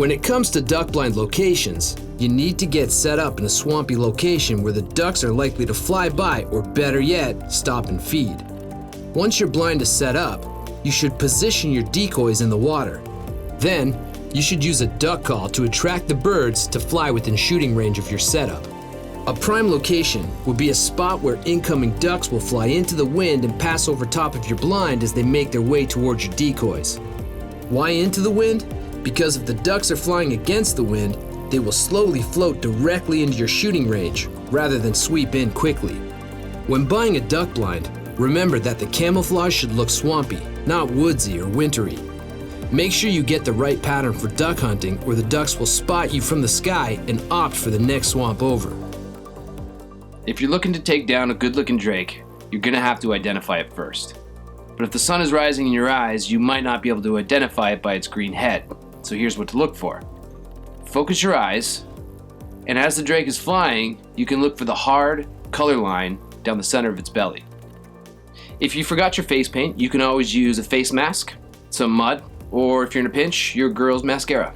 When it comes to duck blind locations, you need to get set up in a swampy location where the ducks are likely to fly by, or better yet, stop and feed. Once your blind is set up, you should position your decoys in the water. Then, you should use a duck call to attract the birds to fly within shooting range of your setup. A prime location would be a spot where incoming ducks will fly into the wind and pass over top of your blind as they make their way towards your decoys. Why into the wind? Because if the ducks are flying against the wind, they will slowly float directly into your shooting range rather than sweep in quickly. When buying a duck blind, remember that the camouflage should look swampy, not woodsy or wintry. Make sure you get the right pattern for duck hunting, or the ducks will spot you from the sky and opt for the next swamp over. If you're looking to take down a good-looking drake, you're going to have to identify it first. But if the sun is rising in your eyes, you might not be able to identify it by its green head. So here's what to look for. Focus your eyes, and as the drake is flying, you can look for the hard color line down the center of its belly. If you forgot your face paint, you can always use a face mask, some mud, or if you're in a pinch, your girl's mascara.